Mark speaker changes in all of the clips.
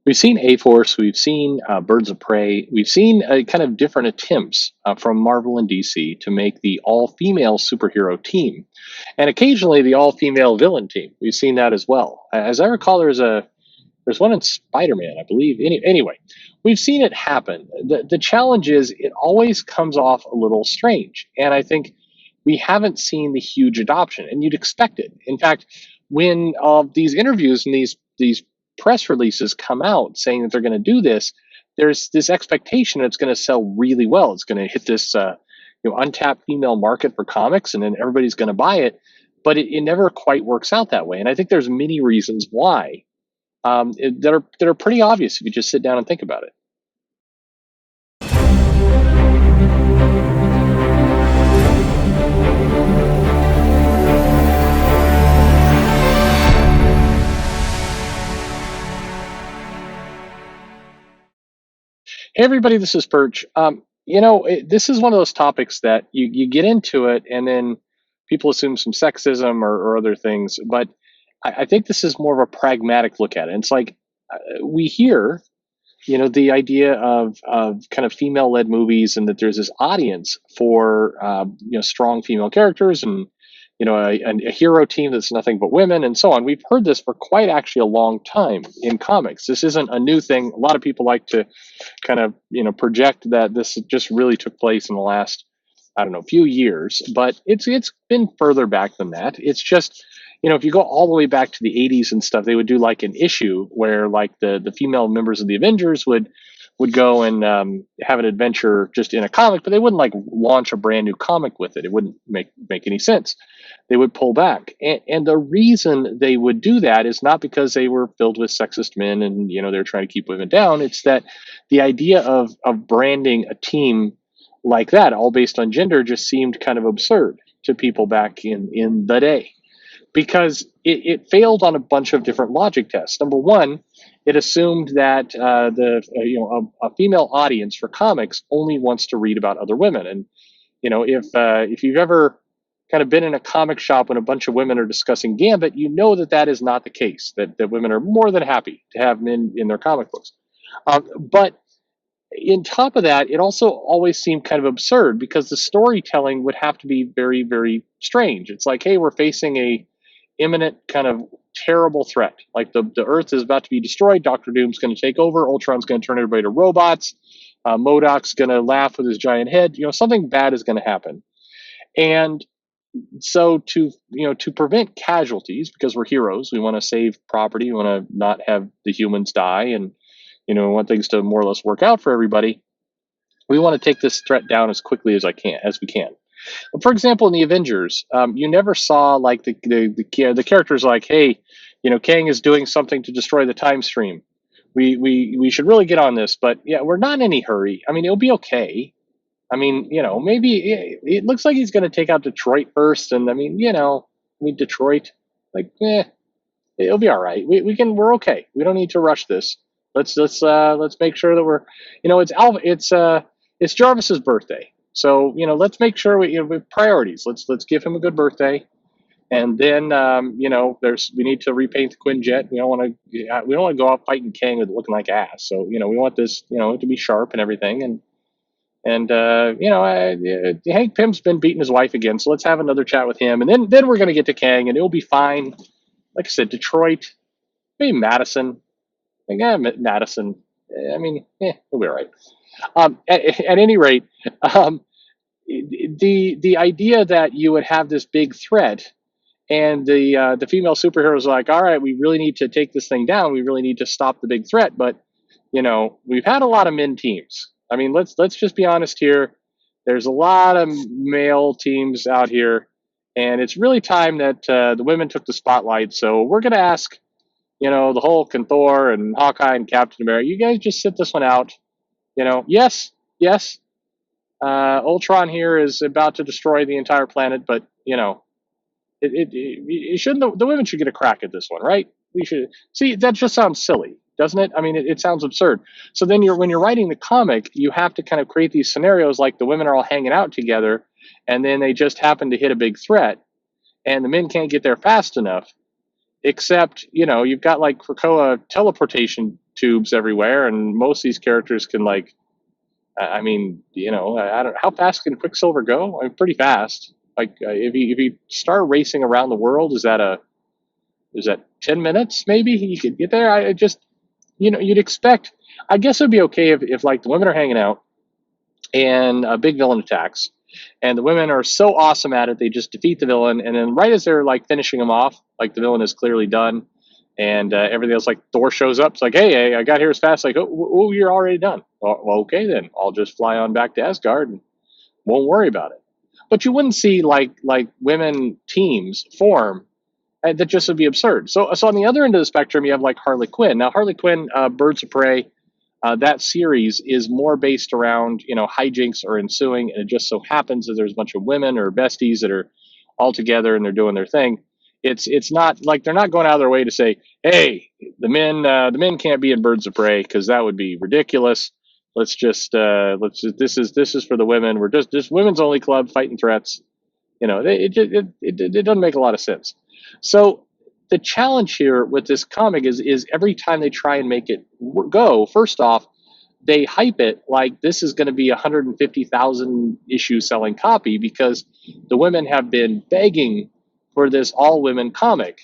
Speaker 1: We've seen A-Force, we've seen Birds of Prey, we've seen kind of different attempts from Marvel and DC to make the all-female superhero team, and occasionally the all-female villain team. We've seen that as well. As I recall, there's one in Spider-Man, I believe. Anyway, we've seen it happen. The challenge is it always comes off a little strange, and I think we haven't seen the huge adoption, and you'd expect it. In fact, when these interviews and these press releases come out saying that they're going to do this, there's this expectation that it's going to sell really well. It's going to hit this untapped female market for comics, and then everybody's going to buy it. But it never quite works out that way, and I think there's many reasons why that are pretty obvious if you just sit down and think about it. Hey, everybody, this is Perch. This is one of those topics that you get into it and then people assume some sexism or other things. But I think this is more of a pragmatic look at it. It's like we hear, the idea of kind of female led movies and that there's this audience for, strong female characters and a hero team that's nothing but women and so on. We've heard this for quite actually a long time in comics. This isn't a new thing. A lot of people like to kind of project that this just really took place in the last, I don't know, few years, but it's been further back than that. It's just, if you go all the way back to the 80s and stuff, they would do like an issue where like the female members of the Avengers would go and have an adventure just in a comic, but they wouldn't like launch a brand new comic with it. It wouldn't make any sense. They would pull back, and the reason they would do that is not because they were filled with sexist men and they're trying to keep women down. It's that the idea of branding a team like that, all based on gender, just seemed kind of absurd to people back in the day because it failed on a bunch of different logic tests. Number one, it assumed that a female audience for comics only wants to read about other women, and if you've ever kind of been in a comic shop when a bunch of women are discussing Gambit, you know that is not the case. That women are more than happy to have men in their comic books, but in top of that, it also always seemed kind of absurd because the storytelling would have to be very, very strange. It's like, hey, we're facing a imminent kind of terrible threat. Like the Earth is about to be destroyed. Doctor Doom's going to take over. Ultron's going to turn everybody to robots. MODOK's going to laugh with his giant head. Something bad is going to happen. And so to prevent casualties, because we're heroes, we want to save property. We want to not have the humans die, and we want things to more or less work out for everybody. We want to take this threat down as quickly as we can. For example, in the Avengers, you never saw like the characters like, hey, Kang is doing something to destroy the time stream. We should really get on this, but yeah, we're not in any hurry. I mean, it'll be okay. I mean, maybe it looks like he's going to take out Detroit first, and I mean, Detroit, like, it'll be all right. We're okay. We don't need to rush this. Let's make sure that we're, it's Jarvis's birthday. So, let's make sure we have priorities. Let's give him a good birthday. And then, we need to repaint the Quinjet. We don't want to go out fighting Kang with looking like ass. So, we want this, to be sharp and everything. And Hank Pym's been beating his wife again. So let's have another chat with him. And then we're going to get to Kang and it'll be fine. Like I said, Detroit, maybe Madison. Madison. I mean, we'll be all right. At any rate, the idea that you would have this big threat, and the female superheroes are like, all right, we really need to take this thing down. We really need to stop the big threat. But we've had a lot of men teams. I mean, let's just be honest here. There's a lot of male teams out here, and it's really time that the women took the spotlight. So we're going to ask the Hulk and Thor and Hawkeye and Captain America, you guys just sit this one out. Yes. Ultron here is about to destroy the entire planet, but it shouldn't. The women should get a crack at this one, right? We should see. That just sounds silly, doesn't it? I mean, it sounds absurd. So then when you're writing the comic, you have to kind of create these scenarios like the women are all hanging out together, and then they just happen to hit a big threat, and the men can't get there fast enough. except you've got like Krakoa teleportation tubes everywhere, and most of these characters can like, I mean, I don't. How fast can Quicksilver go? I mean, pretty fast. Like if you start racing around the world, is that 10 minutes? Maybe you could get there. I just you'd expect. I guess it'd be okay if like the women are hanging out and a big villain attacks, and the women are so awesome at it they just defeat the villain, and then right as they're like finishing him off, like the villain is clearly done, and everything else, like Thor shows up. It's like, hey, I got here as fast. Like, oh, you're already done. Well, okay, then I'll just fly on back to Asgard and won't worry about it. But you wouldn't see like women teams form. That just would be absurd. So on the other end of the spectrum, you have like Harley Quinn. Now Harley Quinn, Birds of Prey, that series is more based around hijinks are ensuing, and it just so happens that there's a bunch of women or besties that are all together and they're doing their thing. It's not like they're not going out of their way to say, hey, the men can't be in Birds of Prey because that would be ridiculous. This is for the women. We're just women's only club fighting threats. It doesn't make a lot of sense. So the challenge here with this comic is every time they try and make it go, first off, they hype it like this is going to be a 150,000 issue selling copy because the women have been begging for this all women comic,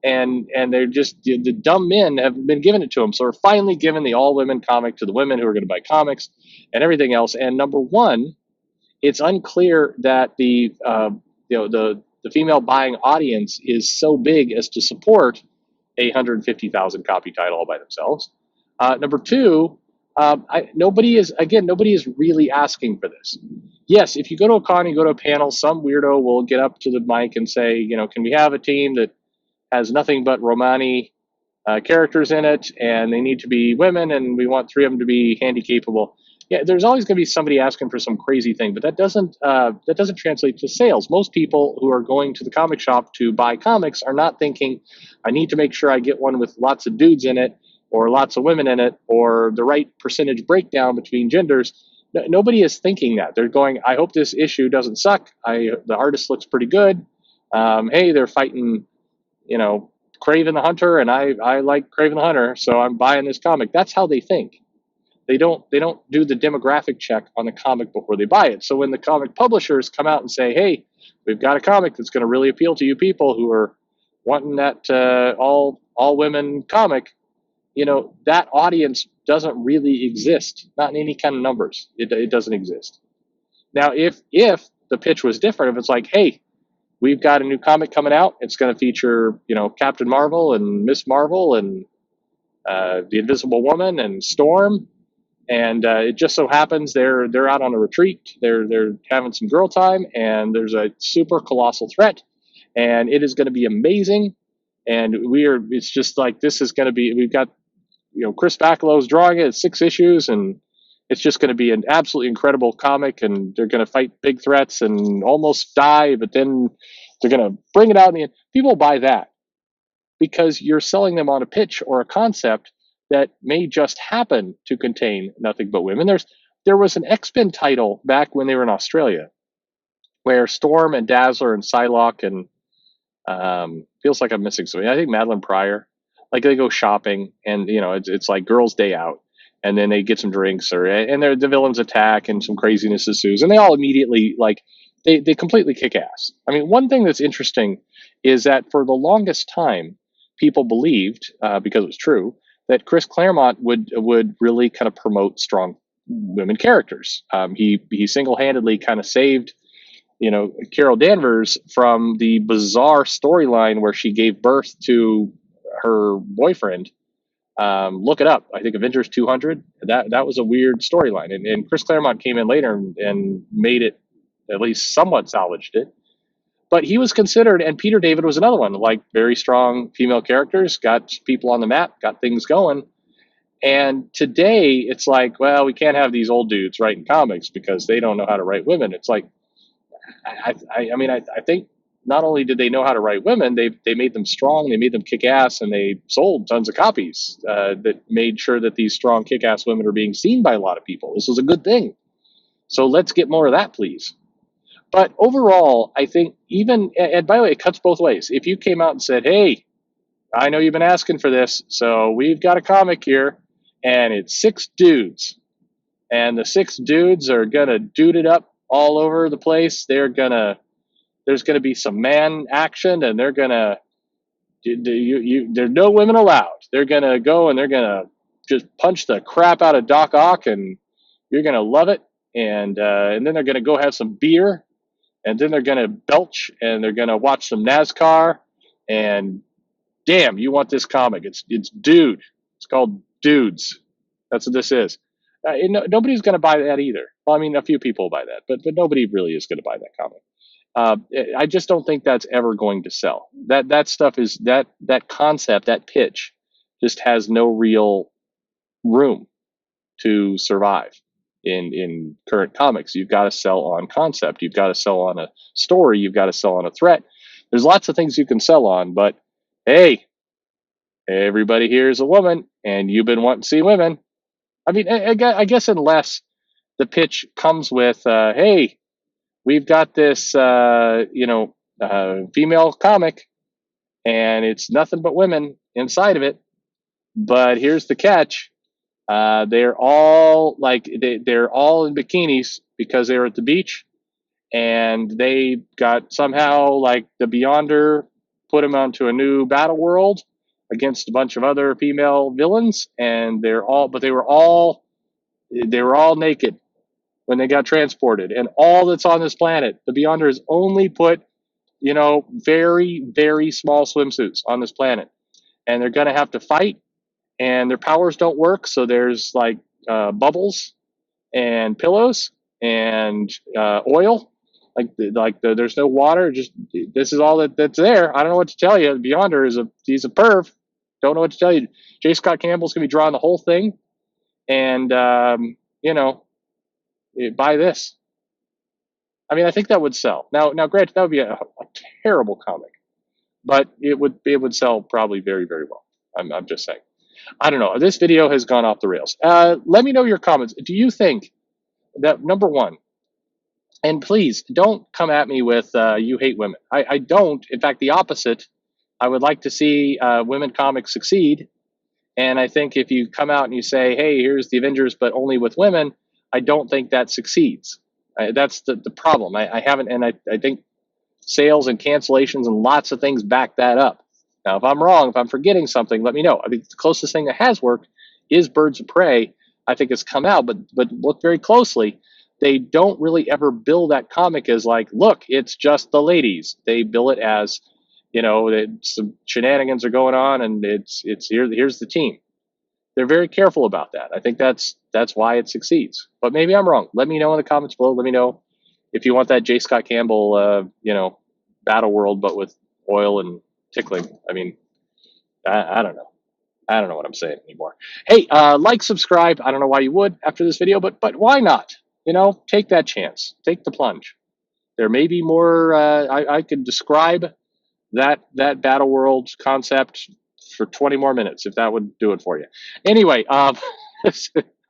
Speaker 1: and they're just the dumb men have been giving it to them. So we're finally giving the all women comic to the women who are going to buy comics and everything else. And number one, it's unclear that the female buying audience is so big as to support a 150,000 copy title all by themselves. Number two, nobody is really asking for this. Yes, if you go to a con, you go to a panel, some weirdo will get up to the mic and say, can we have a team that has nothing but Romani characters in it, and they need to be women, and we want three of them to be handy capable. Yeah, there's always going to be somebody asking for some crazy thing, but that doesn't translate to sales. Most people who are going to the comic shop to buy comics are not thinking, I need to make sure I get one with lots of dudes in it, or lots of women in it, or the right percentage breakdown between genders. Nobody is thinking that. They're going, I hope this issue doesn't suck. The artist looks pretty good. Hey, they're fighting, you know, Craven the Hunter, and I like Craven the Hunter, so I'm buying this comic. That's how they think. They don't do the demographic check on the comic before they buy it. So when the comic publishers come out and say, "Hey, we've got a comic that's going to really appeal to you people who are wanting that all women comic," that audience doesn't really exist, not in any kind of numbers. It doesn't exist. Now, if the pitch was different, if it's like, "Hey, we've got a new comic coming out. It's going to feature, Captain Marvel and Miss Marvel and the Invisible Woman and Storm, and it just so happens they're out on a retreat. They're having some girl time, and there's a super colossal threat, and it is going to be amazing. And it's just like this is going to be. We've got Chris Bacalow's drawing it. It's 6 issues, and it's just going to be an absolutely incredible comic. And they're going to fight big threats and almost die, but then they're going to bring it out in the end. People buy that because you're selling them on a pitch or a concept that may just happen to contain nothing but women. There was an X-Men title back when they were in Australia where Storm and Dazzler and Psylocke and feels like I'm missing something. I think Madeline Pryor, like they go shopping and it's like girls' day out, and then they get some drinks and the villains attack and some craziness ensues, and they all immediately like they completely kick ass. I mean, one thing that's interesting is that for the longest time, people believed because it was true that Chris Claremont would really kind of promote strong women characters. He single-handedly kind of saved Carol Danvers from the bizarre storyline where she gave birth to her boyfriend. Look it up. I think Avengers 200. That was a weird storyline, and Chris Claremont came in later and made it, at least somewhat salvaged it. But he was considered, and Peter David was another one, like very strong female characters, got people on the map, got things going. And today it's like, well, we can't have these old dudes writing comics because they don't know how to write women. It's like, I think not only did they know how to write women, they made them strong, they made them kick ass, and they sold tons of copies that made sure that these strong kick ass women are being seen by a lot of people. This was a good thing. So let's get more of that, please. But overall, I think and by the way, it cuts both ways. If you came out and said, hey, I know you've been asking for this, so we've got a comic here, and it's six dudes, and the six dudes are gonna dude it up all over the place. There's gonna be some man action, and there's no women allowed. They're gonna go and they're gonna just punch the crap out of Doc Ock, and you're gonna love it. And then they're gonna go have some beer, and then they're gonna belch, and they're gonna watch some NASCAR, and damn, you want this comic? It's Dude. It's called Dudes. That's what this is. Nobody's going to buy that either. Well, I mean, a few people buy that, but nobody really is going to buy that comic. I just don't think that's ever going to sell. That stuff is that concept, that pitch, just has no real room to survive in current comics. You've got to sell on concept. You've got to sell on a story. You've got to sell on a threat. There's lots of things you can sell on, but hey, everybody here is a woman, and you've been wanting to see women. I mean, I guess unless the pitch comes with, hey, we've got this, female comic, and it's nothing but women inside of it. But here's the catch: they're all they're all in bikinis because they were at the beach, and they got somehow like the Beyonder put them onto a new battle world against a bunch of other female villains, and they were all naked when they got transported, and all that's on this planet, the Beyonders only put very very small swimsuits on this planet, and they're gonna have to fight, and their powers don't work, so there's like bubbles and pillows and oil. There's no water. Just this is all that's there. I don't know what to tell you. Beyonder he's a perv. Don't know what to tell you. J. Scott Campbell's gonna be drawing the whole thing, and buy this. I mean, I think that would sell. Now, granted, that would be a terrible comic, but it would sell probably very very well. I'm just saying. I don't know. This video has gone off the rails. Let me know your comments. Do you think that, number one, and please don't come at me with you hate women. I don't. In fact, the opposite. I would like to see women comics succeed. And I think if you come out and you say, hey, here's the Avengers, but only with women, I don't think that succeeds. That's the problem. I haven't, and I think sales and cancellations and lots of things back that up. Now, if I'm wrong, if I'm forgetting something, let me know. I think the closest thing that has worked is Birds of Prey. I think it's come out, but look very closely. They don't really ever bill that comic as like, look, it's just the ladies. They bill it as, some shenanigans are going on, and here's the team. They're very careful about that. I think that's why it succeeds. But maybe I'm wrong. Let me know in the comments below. Let me know if you want that J. Scott Campbell, battle world, but with oil and tickling. I mean, I don't know. I don't know what I'm saying anymore. Hey, subscribe. I don't know why you would after this video, but why not? Take that chance. Take the plunge. There may be more. I could describe that battle world concept for 20 more minutes if that would do it for you. Anyway, all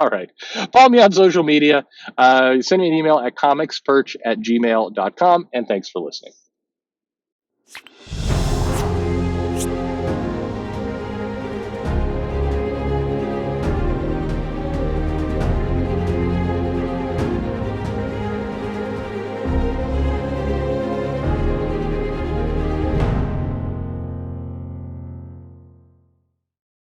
Speaker 1: right. Follow me on social media. Send me an email at comicsperch@gmail.com, and thanks for listening.